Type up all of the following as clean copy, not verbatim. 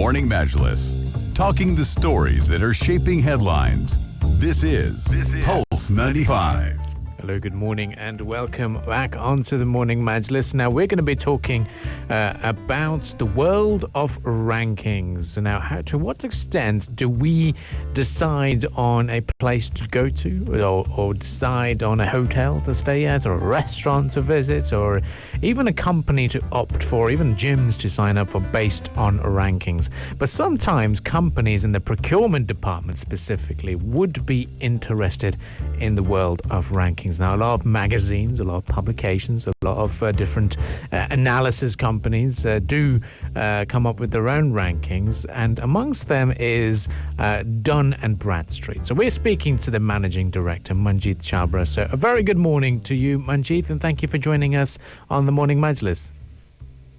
Morning Majlis, talking the stories that are shaping headlines. This is Pulse 95. Hello, good morning and welcome back onto the Morning Majlis. Now, we're going to be talking about the world of rankings. Now, to what extent do we decide on a place to go to or decide on a hotel to stay at or a restaurant to visit or even a company to opt for, even gyms to sign up for based on rankings? But sometimes companies in the procurement department specifically would be interested in the world of rankings. Now, a lot of magazines, a lot of publications, a lot of different analysis companies do come up with their own rankings, and amongst them is Dun & Bradstreet. So we're speaking to the managing director, Manjeet Chabbra. So a very good morning to you, Manjeet, and thank you for joining us on the Morning Majlis.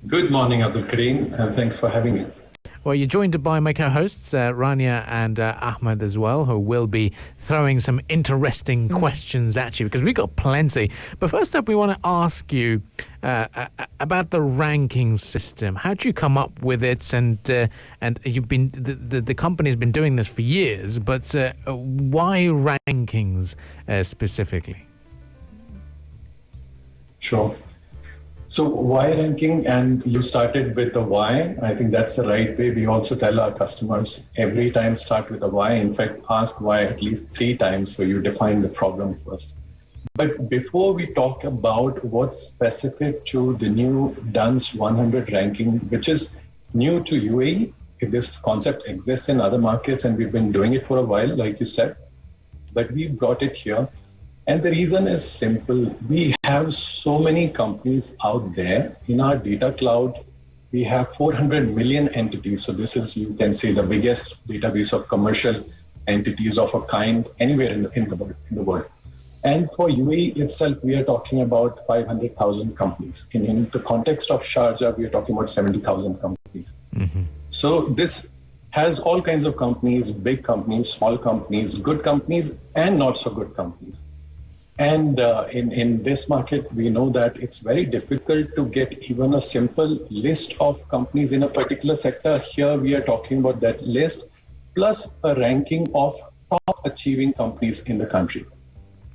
Good morning, Abdul Kareem, and thanks for having me. Well, you're joined by my co-hosts, Rania and Ahmed as well, who will be throwing some interesting questions at you because we've got plenty. But first up, we want to ask you about the ranking system. How do you come up with it? And you've been the company's been doing this for years, but why rankings specifically? Sure. So why ranking? And you started with the why. I think that's the right way. We also tell our customers every time start with a why. In fact, ask why at least 3 times so you define the problem first. But before we talk about what's specific to the new DUNS 100 ranking, which is new to UAE, if this concept exists in other markets and we've been doing it for a while, like you said, but we brought it here. And the reason is simple. We have so many companies out there. In our data cloud, we have 400 million entities. So this is, you can say, the biggest database of commercial entities of a kind anywhere in the world. And for UAE itself, we are talking about 500,000 companies. In the context of Sharjah, we are talking about 70,000 companies. Mm-hmm. So this has all kinds of companies, big companies, small companies, good companies, and not so good companies. And in this market, we know that it's very difficult to get even a simple list of companies in a particular sector. Here we are talking about that list, plus a ranking of top achieving companies in the country.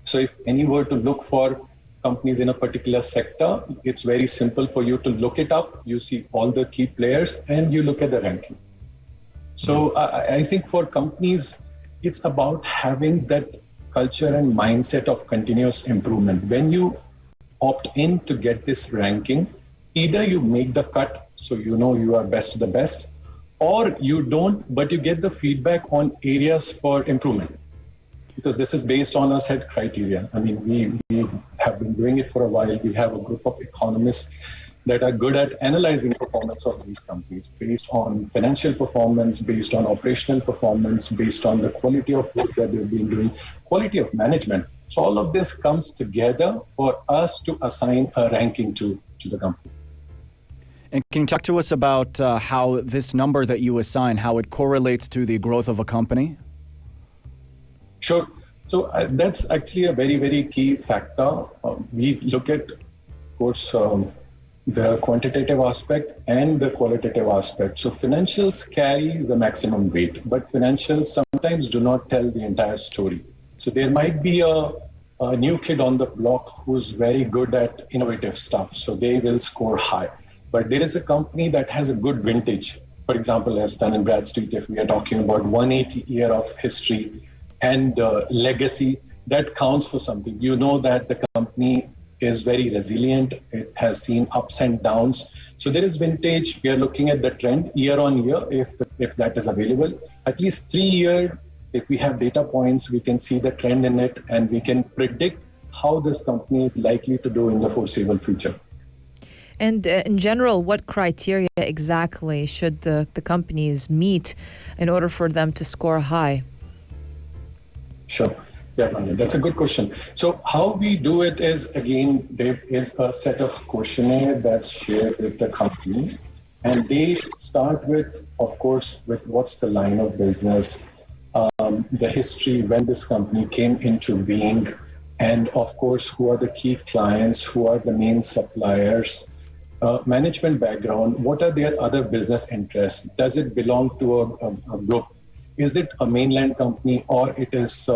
So if any were to look for companies in a particular sector, it's very simple for you to look it up. You see all the key players and you look at the ranking. So I think for companies, it's about having that culture and mindset of continuous improvement. When you opt in to get this ranking, either you make the cut, so you know you are best of the best, or you don't, but you get the feedback on areas for improvement. Because this is based on a set criteria. I mean, we have been doing it for a while. We have a group of economists that are good at analyzing performance of these companies based on financial performance, based on operational performance, based on the quality of work that they've been doing, quality of management. So all of this comes together for us to assign a ranking to the company. And can you talk to us about how this number that you assign, how it correlates to the growth of a company? Sure. So that's actually a very, very key factor. We look at, of course, the quantitative aspect and the qualitative aspect. So financials carry the maximum weight, but financials sometimes do not tell the entire story. So there might be a new kid on the block who's very good at innovative stuff, so they will score high. But there is a company that has a good vintage. For example, as Dun & Bradstreet, if we are talking about 180 year of history and legacy, that counts for something. You know that the company is very resilient. It has seen ups and downs. So there is vintage. We are looking at the trend year on year, if that is available. At least 3 years, if we have data points, we can see the trend in it and we can predict how this company is likely to do in the foreseeable future. And in general, what criteria exactly should the companies meet in order for them to score high? Sure. Yeah, that's a good question. So how we do it is, again, there is a set of questionnaire that's shared with the company. And they start with, of course, with what's the line of business, the history, when this company came into being, and of course, who are the key clients, who are the main suppliers, management background, what are their other business interests? Does it belong to a group? Is it a mainland company, or it is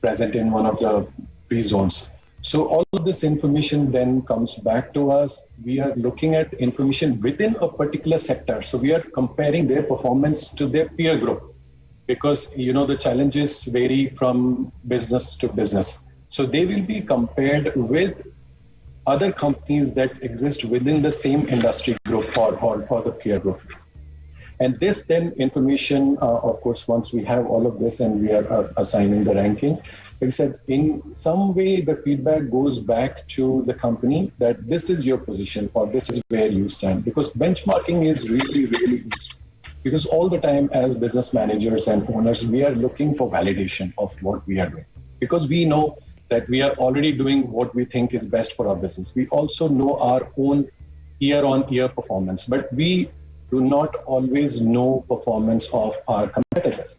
present in one of the free zones? So all of this information then comes back to us. We are looking at information within a particular sector. So we are comparing their performance to their peer group, because the challenges vary from business to business. So they will be compared with other companies that exist within the same industry group or the peer group. And this then information, of course, once we have all of this and we are assigning the ranking, like I said, in some way the feedback goes back to the company that this is your position or this is where you stand. Because benchmarking is really, really useful. Because all the time as business managers and owners, we are looking for validation of what we are doing. Because we know that we are already doing what we think is best for our business. We also know our own year-on-year performance, but we do not always know performance of our competitors.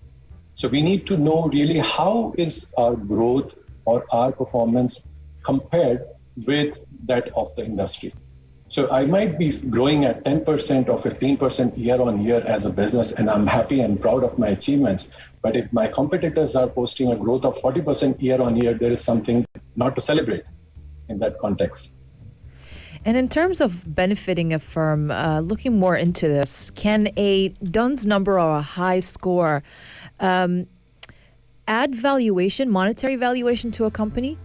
So we need to know really how is our growth or our performance compared with that of the industry. So I might be growing at 10% or 15% year on year as a business, and I'm happy and proud of my achievements. But if my competitors are posting a growth of 40% year on year, there is something not to celebrate in that context. And in terms of benefiting a firm, looking more into this, can a Duns number or a high score add valuation, monetary valuation to a company?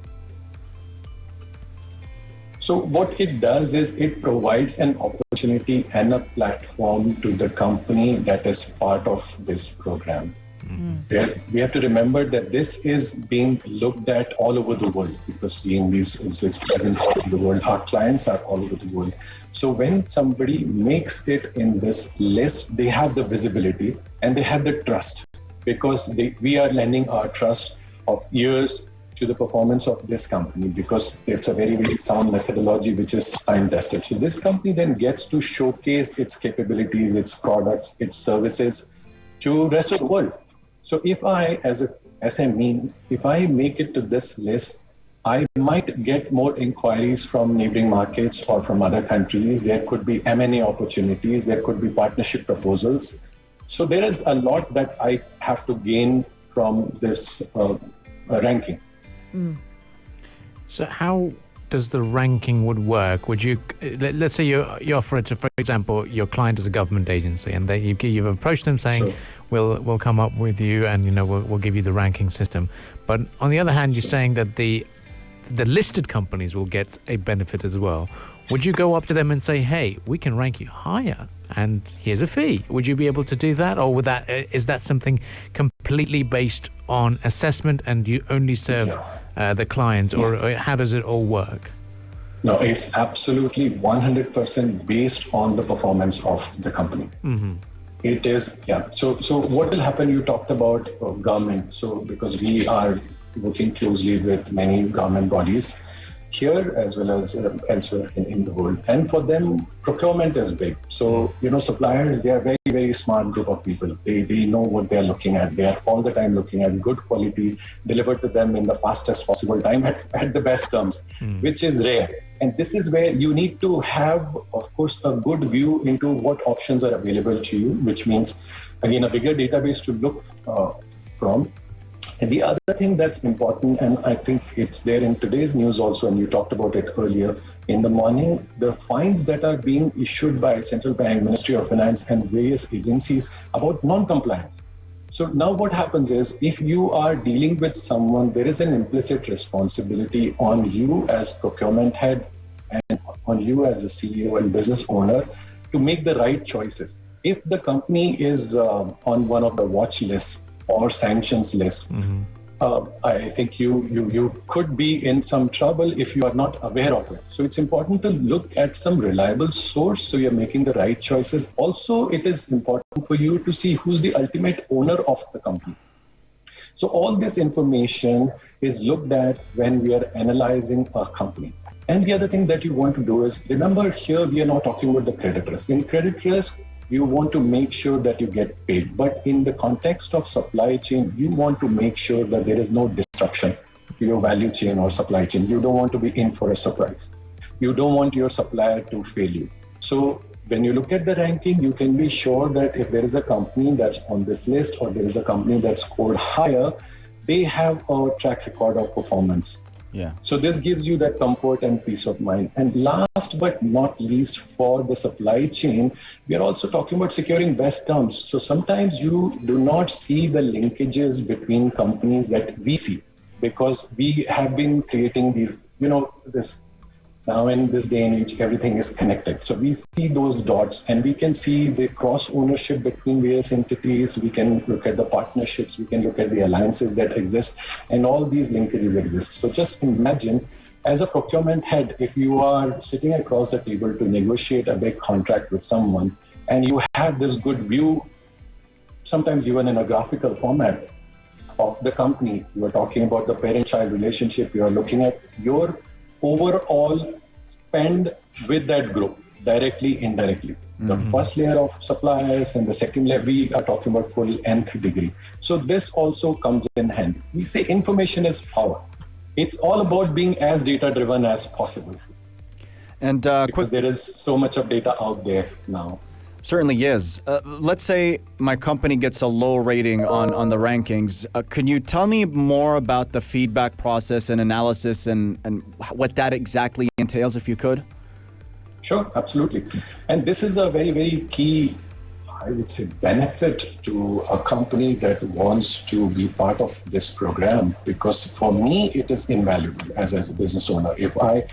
So what it does is it provides an opportunity and a platform to the company that is part of this program. We have to remember that this is being looked at all over the world, because DNB is present all over the world. Our clients are all over the world. So when somebody makes it in this list, they have the visibility and they have the trust, because we are lending our trust of years to the performance of this company, because it's a very, very sound methodology which is time tested. So this company then gets to showcase its capabilities, its products, its services to the rest of the world. So if I, as a SME, if I make it to this list, I might get more inquiries from neighboring markets or from other countries. There could be M&A opportunities. There could be partnership proposals. So there is a lot that I have to gain from this ranking. So how does the ranking would work? Would you, let's say you offer it to, for example, your client is a government agency, and you've approached them saying, Sure. we'll come up with you, and we'll give you the ranking system. But on the other hand, you're saying that the listed companies will get a benefit as well. Would you go up to them and say, hey, we can rank you higher and here's a fee? Would you be able to do that? Or is that something completely based on assessment and you only serve the client, or how does it all work? No, it's absolutely 100% based on the performance of the company. Mm-hmm. It is, yeah. So what will happen, you talked about government. So because we are working closely with many government bodies here as well as elsewhere in the world. And for them, procurement is big. So, suppliers, they are very, very smart group of people. They know what they're looking at. They are all the time looking at good quality delivered to them in the fastest possible time at the best terms, which is rare. And this is where you need to have, of course, a good view into what options are available to you, which means, again, a bigger database to look from. And the other thing that's important, and I think it's there in today's news also, and you talked about it earlier in the morning, the fines that are being issued by Central Bank, Ministry of Finance, and various agencies about non-compliance. So now what happens is, if you are dealing with someone, there is an implicit responsibility on you as procurement head and on you as a CEO and business owner to make the right choices. If the company is on one of the watch lists or sanctions list, I think you could be in some trouble if you are not aware of it. So it's important to look at some reliable source so you're making the right choices. Also, it is important for you to see who's the ultimate owner of the company. So all this information is looked at when we are analyzing a company. And the other thing that you want to do is, remember here we are not talking about the credit risk. In credit risk, you want to make sure that you get paid. But in the context of supply chain, you want to make sure that there is no disruption to your value chain or supply chain. You don't want to be in for a surprise. you don't want your supplier to fail you. So when you look at the ranking, you can be sure that if there is a company that's on this list or there is a company that's scored higher, they have a track record of performance. Yeah. So this gives you that comfort and peace of mind. And last but not least, for the supply chain, we are also talking about securing best terms. So sometimes you do not see the linkages between companies that we see, because we have been creating these, this now in this day and age, everything is connected. So we see those dots and we can see the cross ownership between various entities. We can look at the partnerships, we can look at the alliances that exist, and all these linkages exist. So just imagine, as a procurement head, if you are sitting across the table to negotiate a big contract with someone and you have this good view, sometimes even in a graphical format of the company, you are talking about the parent-child relationship, you are looking at your overall spend with that group, directly, indirectly. The first layer of suppliers and the second layer, we are talking about full nth degree. So this also comes in hand. We say information is power. It's all about being as data-driven as possible. And because there is so much of data out there now. Certainly is. Let's say my company gets a low rating on the rankings. Can you tell me more about the feedback process and analysis and what that exactly entails, if you could? Sure, absolutely. And this is a very, very key, I would say, benefit to a company that wants to be part of this program, because for me, it is invaluable as a business owner. If I,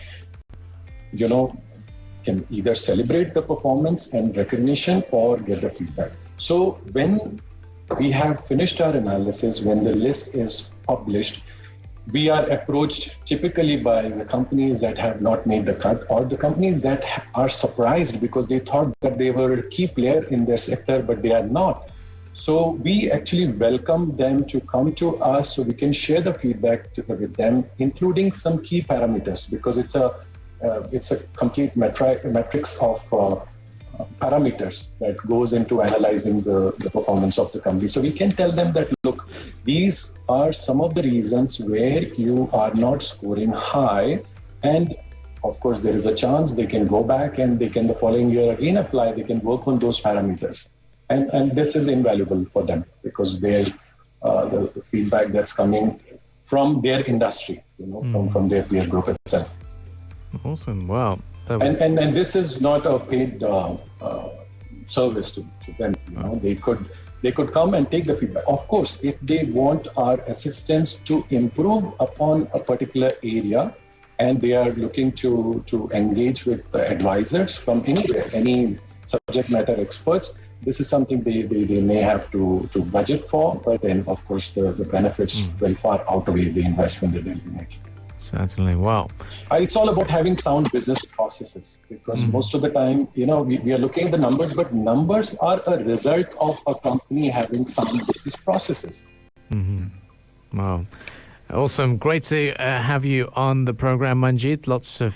can either celebrate the performance and recognition or get the feedback. So when we have finished our analysis, when the list is published, we are approached typically by the companies that have not made the cut, or the companies that are surprised because they thought that they were a key player in their sector, but they are not. So we actually welcome them to come to us so we can share the feedback with them, including some key parameters, because it's a complete matrix of parameters that goes into analyzing the performance of the company. So we can tell them that, look, these are some of the reasons where you are not scoring high. And of course, there is a chance they can go back and they can the following year again apply, they can work on those parameters. And this is invaluable for them because the feedback that's coming from their industry, from their peer group itself. Awesome. Wow. And this is not a paid service to them. They could come and take the feedback. Of course, if they want our assistance to improve upon a particular area, and they are looking to engage with advisors from anywhere, any subject matter experts, this is something they may have to budget for. But then, of course, the benefits will far outweigh the investment that they'll be making. Certainly. Wow. It's all about having sound business processes, because most of the time, we are looking at the numbers, but numbers are a result of a company having sound business processes. Wow. Awesome. Great to have you on the program, Manjeet. Lots of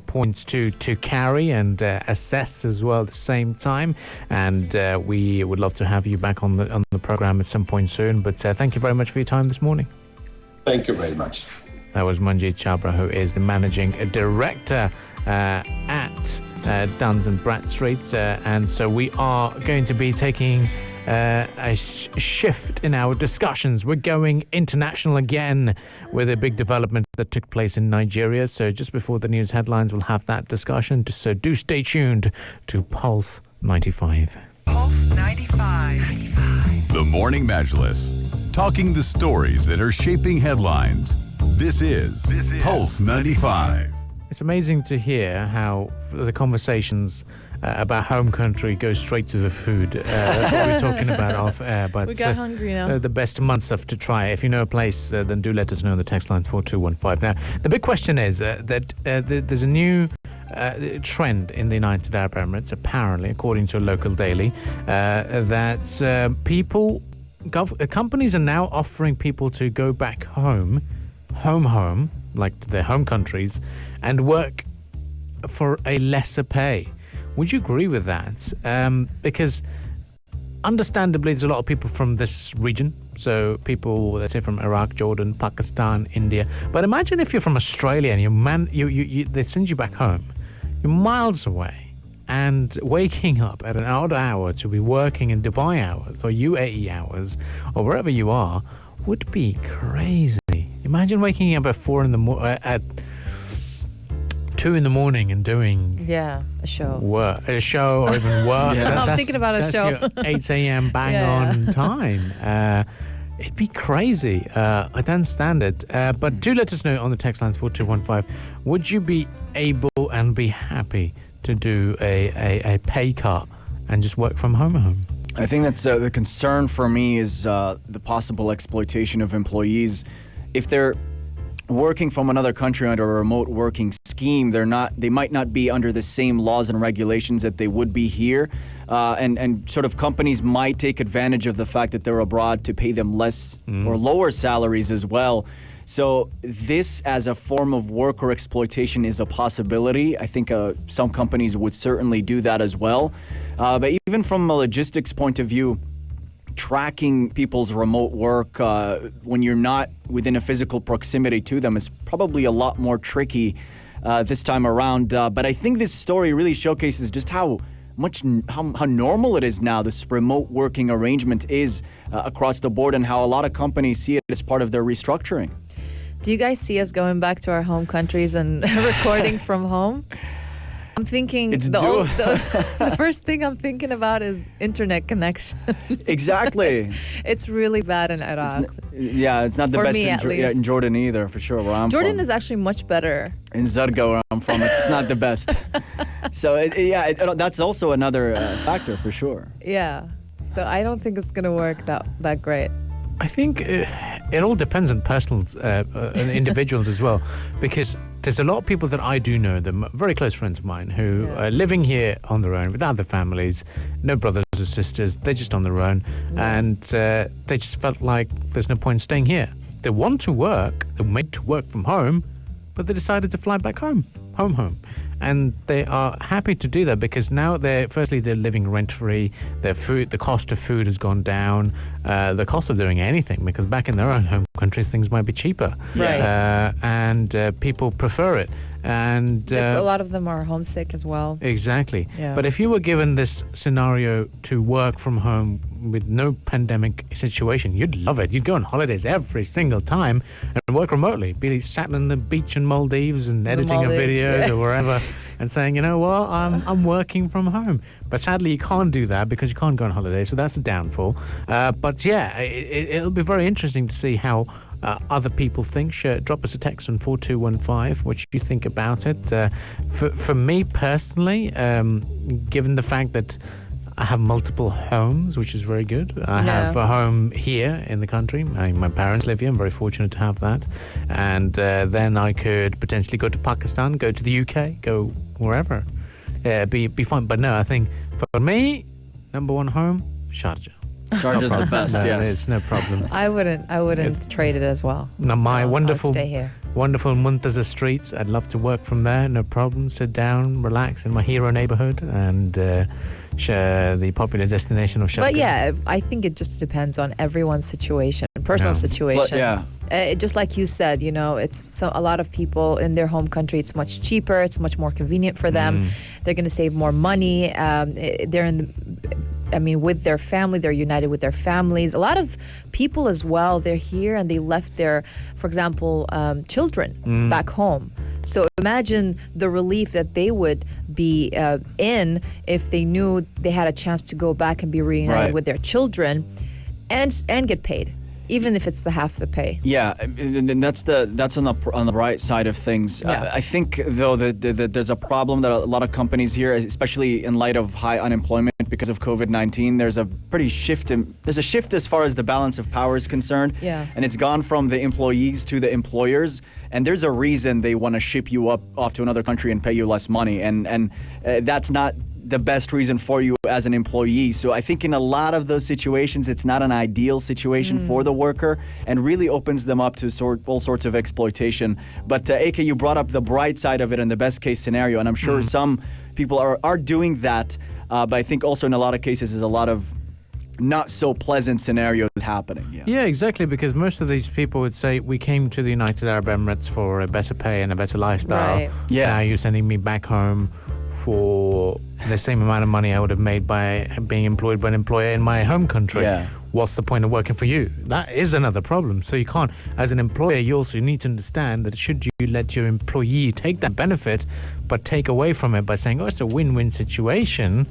points to carry and assess as well at the same time. And we would love to have you back on the program at some point soon. But thank you very much for your time this morning. Thank you very much. That was Manjeet Chabbra, who is the managing director at Duns & Bradstreet. And so we are going to be taking a shift in our discussions. We're going international again with a big development that took place in Nigeria. So just before the news headlines, we'll have that discussion. So do stay tuned to Pulse 95. Pulse 95. The Morning Majlis, talking the stories that are shaping headlines. This is Pulse 95. It's amazing to hear how the conversations about home country go straight to the food. That's what we're talking about off air. But We got hungry now. the best month stuff to try. If you know a place, then do let us know on the text line 4215. Now, the big question is that there's a new trend in the United Arab Emirates, apparently, according to a local daily, that companies are now offering people to go back home, like to their home countries, and work for a lesser pay. Would you agree with that? Because understandably, there's a lot of people from this region. So people, let's say, from Iraq, Jordan, Pakistan, India. But imagine if you're from Australia and they send you back home. You're miles away, and waking up at an odd hour to be working in Dubai hours or UAE hours or wherever you are would be crazy. Imagine waking up at at 2 in the morning and doing a show. A show or even work. I'm thinking about a show. Your 8 a.m. bang on time. It'd be crazy. I don't stand it. But do let us know on the text lines 4215. Would you be able and be happy to do a pay cut and just work from home? I think that's the concern for me is the possible exploitation of employees. If they're working from another country under a remote working scheme, they might not be under the same laws and regulations that they would be here, and sort of companies might take advantage of the fact that they're abroad to pay them less or lower salaries as well. So this as a form of worker exploitation is a possibility. I think some companies would certainly do that as well. But even from a logistics point of view, tracking people's remote work when you're not within a physical proximity to them is probably a lot more tricky this time around. But I think this story really showcases just how normal it is now, this remote working arrangement is across the board, and how a lot of companies see it as part of their restructuring. Do you guys see us going back to our home countries and recording from home? I'm thinking the first thing I'm thinking about is internet connection. Exactly. It's really bad in Iraq. It's not the For best me, at least. in Jordan either, for sure, where I'm from. Jordan is actually much better. In Zarqa, where I'm from, it's not the best. So, that's also another factor, for sure. Yeah. So I don't think it's going to work that great. I think it all depends on personal individuals as well, because there's a lot of people that I do know, them very close friends of mine, who are living here on their own without their families, no brothers or sisters. They're just on their own, and they just felt like there's no point in staying here. They want to work, they're made to work from home, but they decided to fly back home. And they are happy to do that because now they're living rent-free. The cost of food has gone down. The cost of doing anything, because back in their own home countries, things might be cheaper. Right. And people prefer it. And a lot of them are homesick as well. Exactly. Yeah. But if you were given this scenario to work from home with no pandemic situation, you'd love it. You'd go on holidays every single time and work remotely. Be sat on the beach in Maldives and editing a video or wherever and saying, you know what, I'm working from home. But sadly, you can't do that because you can't go on holiday. So that's a downfall. But yeah, it'll be very interesting to see how other people think. Drop us a text on 4215 what you think about it. For me personally, given the fact that I have multiple homes, which is very good. I have a home here in the country. My parents live here. I'm very fortunate to have that. And then I could potentially go to Pakistan, go to the UK, go wherever. Be fun. But no, I think for me, number one home, Sharjah. Sharjah's the best, yes. It's no problem. I wouldn't trade it as well. Now, my wonderful, I'll stay here. wonderful Muntaza streets, I'd love to work from there, no problem. Sit down, relax in my hero neighborhood and share the popular destination of Sharjah. But yeah, I think it just depends on everyone's situation, personal situation. Just like you said, it's a lot of people in their home country. It's much cheaper. It's much more convenient for them. They're going to save more money. They're with their family. They're united with their families. A lot of people as well, they're here and they left their, for example, children back home. So imagine the relief that they would be in if they knew they had a chance to go back and be reunited with their children and get paid, even if it's the half the pay. Yeah, and that's on the right side of things. Yeah. I think though that there's a problem that a lot of companies here, especially in light of high unemployment because of COVID-19, there's a shift as far as the balance of power is concerned. Yeah. And it's gone from the employees to the employers. And there's a reason they want to ship you off to another country and pay you less money. And that's not the best reason for you as an employee. So I think in a lot of those situations, it's not an ideal situation for the worker and really opens them up to all sorts of exploitation. But AK, you brought up the bright side of it and the best case scenario. And I'm sure some people are doing that. But I think also in a lot of cases is a lot of not so pleasant scenarios happening. Yeah, exactly, because most of these people would say, we came to the United Arab Emirates for a better pay and a better lifestyle. Right. Yeah. Now you're sending me back home for the same amount of money I would have made by being employed by an employer in my home country. Yeah. What's the point of working for you? That is another problem. So you can't, as an employer, you also need to understand that should you let your employee take that benefit, but take away from it by saying, oh, it's a win-win situation,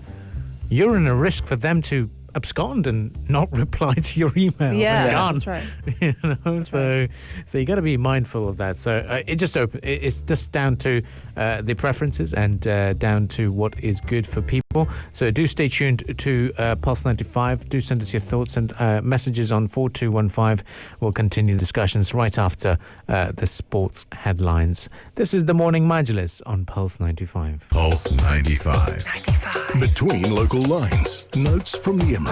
you're in a risk for them to abscond and not reply to your emails. Yeah, and that's right. You know, so you got to be mindful of that. So it's just down to the preferences and down to what is good for people. So do stay tuned to Pulse 95. Do send us your thoughts and messages on 4215. We'll continue discussions right after the sports headlines. This is the Morning Majlis on Pulse 95. Pulse 95. 95. Between local lines. Notes from the Emirate.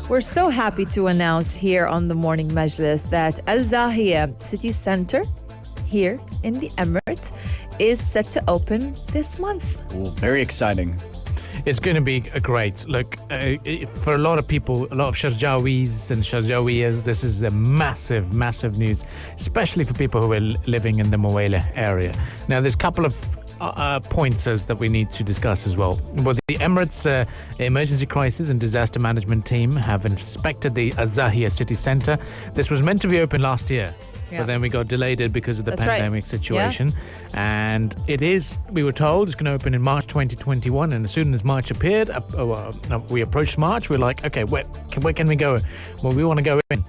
We're so happy to announce here on the Morning Majlis that Al Zahiya City Centre here in the Emirates is set to open this month. Ooh, very exciting. It's going to be a great look for a lot of people, a lot of Sharjawis and Sharjawiyas. This is a massive, massive news, especially for people who are living in the Muwailah area. Now, there's a couple of pointers that we need to discuss as well. Well, the Emirates Emergency Crisis and Disaster Management Team have inspected the Al Zahiya City Centre. This was meant to be open last year. Yeah. But then we got delayed it because of the That's right. pandemic situation. And we were told it's going to open in March 2021. And as soon as March appeared, we approached March. We're like, okay, where can we go? Well, we want to go in.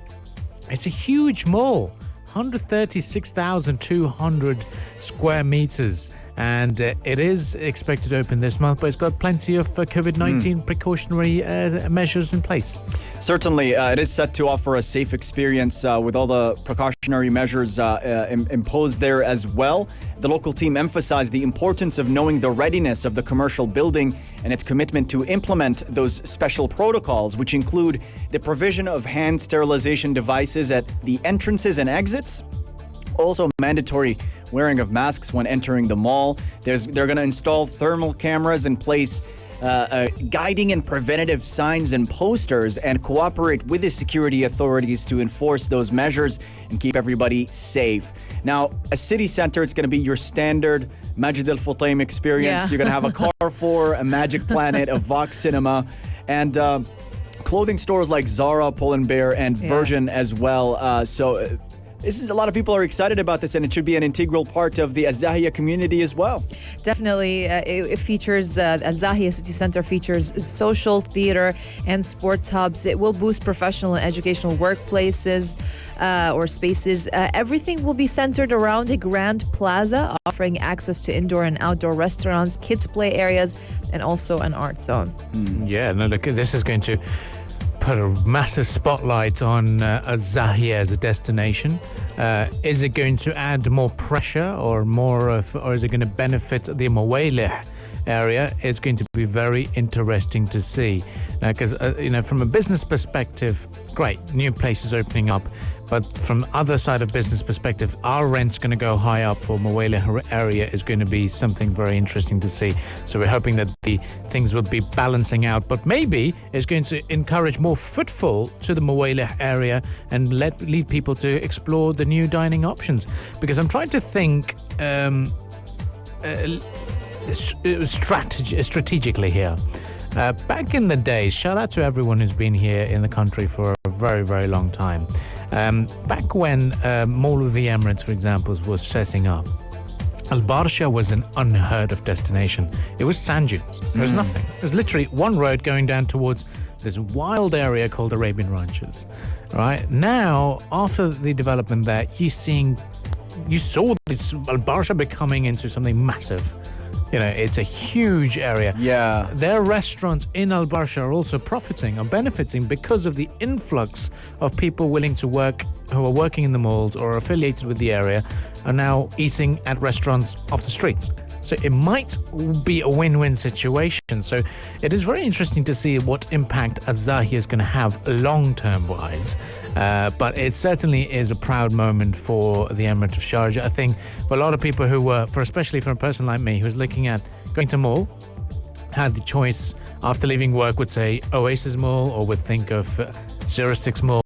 It's a huge mall, 136,200 square meters. And it is expected to open this month, but it's got plenty of COVID-19 precautionary measures in place. Certainly, it is set to offer a safe experience with all the precautionary measures imposed there as well. The local team emphasized the importance of knowing the readiness of the commercial building and its commitment to implement those special protocols, which include the provision of hand sterilization devices at the entrances and exits. Also, mandatory wearing of masks when entering the mall. They're going to install thermal cameras and place guiding and preventative signs and posters and cooperate with the security authorities to enforce those measures and keep everybody safe. Now, a city center, it's going to be your standard Majid Al Futtaim experience. Yeah. You're going to have a Carrefour, a Magic Planet, a Vox Cinema, and clothing stores like Zara, Pull&Bear, and Virgin as well. This is a lot of people are excited about this, and it should be an integral part of the Al Zahiya community as well. Definitely, it features Al Zahiya City Centre features social, theater, and sports hubs. It will boost professional and educational workplaces or spaces. Everything will be centered around a grand plaza, offering access to indoor and outdoor restaurants, kids' play areas, and also an art zone. Yeah, no, look, this is going to put a massive spotlight on Al Zahiya as a destination. Is it going to add more pressure or is it going to benefit the Muwailah area? It's going to be very interesting to see. Because from a business perspective, great, new places opening up. But from other side of business perspective, our rent's going to go high up for Muwailah area is going to be something very interesting to see. So we're hoping that the things will be balancing out, but maybe it's going to encourage more footfall to the Muwailah area and lead people to explore the new dining options. Because I'm trying to think strategically here. Back in the day, shout out to everyone who's been here in the country for a very, very long time. Back when Mall of the Emirates, for example, was setting up, Al Barsha was an unheard of destination. It was sand dunes. There was nothing. There was literally one road going down towards this wild area called Arabian Ranches. Right now, after the development there, you saw this Al Barsha becoming into something massive. It's a huge area. Yeah. Their restaurants in Al Barsha are also benefiting because of the influx of people willing to work, who are working in the malls or affiliated with the area, are now eating at restaurants off the streets. So it might be a win-win situation. So it is very interesting to see what impact Al Zahiya is going to have long-term wise. But it certainly is a proud moment for the Emirate of Sharjah. I think for a lot of people especially for a person like me who's looking at going to mall, had the choice after leaving work would say Oasis Mall, or would think of 06 Mall,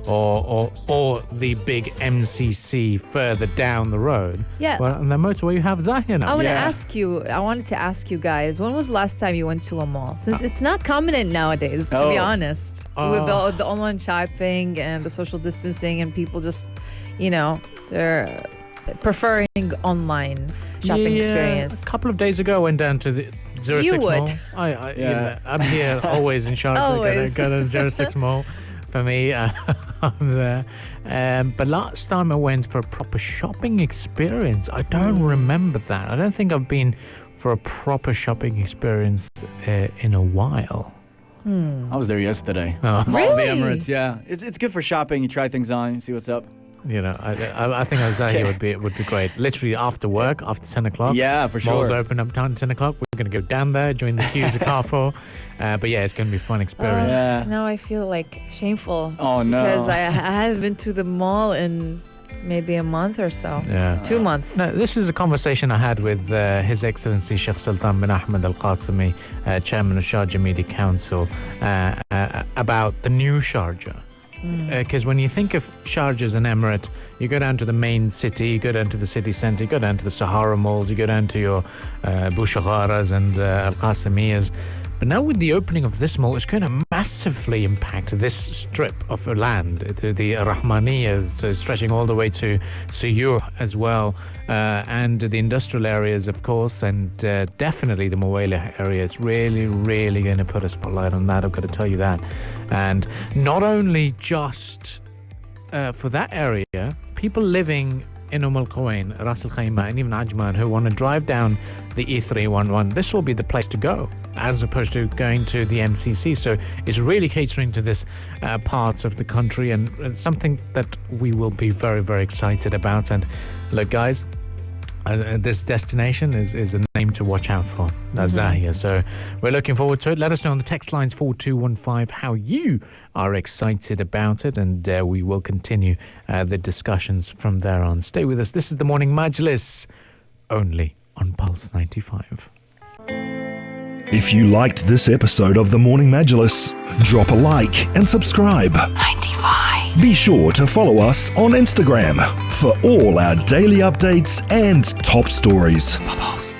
or the big MCC further down the road. Yeah. Well, on the motorway you have Zahia now. I wanted to ask you guys, when was the last time you went to a mall? Since it's not common nowadays, to be honest. So with the online shopping and the social distancing and people just, they're preferring online shopping experience. A couple of days ago I went down to the 06 You would. Mall. I'm here always in Sharjah. Always. Go to 06 Mall. For me, I'm there. But last time I went for a proper shopping experience, I don't remember that. I don't think I've been for a proper shopping experience in a while. I was there yesterday. Oh. All the Really? Emirates, yeah. It's good for shopping. You try things on, you see what's up. I think Zahia would be great. Literally after work, after 10 o'clock. Yeah, for Malls sure. open up down 10 o'clock. We're going to go down there, join the queues at Carrefour. But yeah, it's going to be a fun experience. Yeah. Now I feel like shameful. Oh, no. Because I haven't been to the mall in maybe a month or so. Yeah. 2 months. No, this is a conversation I had with His Excellency Sheikh Sultan bin Ahmed Al Qasimi, Chairman of Sharjah Media Council, about the new Sharjah. Because when you think of Sharjah as an emirate, you go down to the main city, you go down to the city centre, you go down to the Sahara malls, you go down to your Boushagharas and Al Qasimiyas. But now with the opening of this mall, it's going to massively impact this strip of land, the Rahmaniyas, stretching all the way to Suyur as well, and the industrial areas, of course, and definitely the Muwailah area. It's really, really going to put a spotlight on that, I've got to tell you that. And not only just for that area, people living in Al Quwain, Ras Al Khaimah, and even Ajman who want to drive down the E311, this will be the place to go as opposed to going to the MCC. So it's really catering to this part of the country, and something that we will be very, very excited about. And look, guys, this destination is a name to watch out for. That's Zahia. So we're looking forward to it. Let us know on the text lines 4215 how you are excited about it, and we will continue the discussions from there on. Stay with us. This is the Morning Majlis, only on Pulse 95. If you liked this episode of the Morning Majlis, drop a like and subscribe. 95. Be sure to follow us on Instagram for all our daily updates and top stories. Pulse.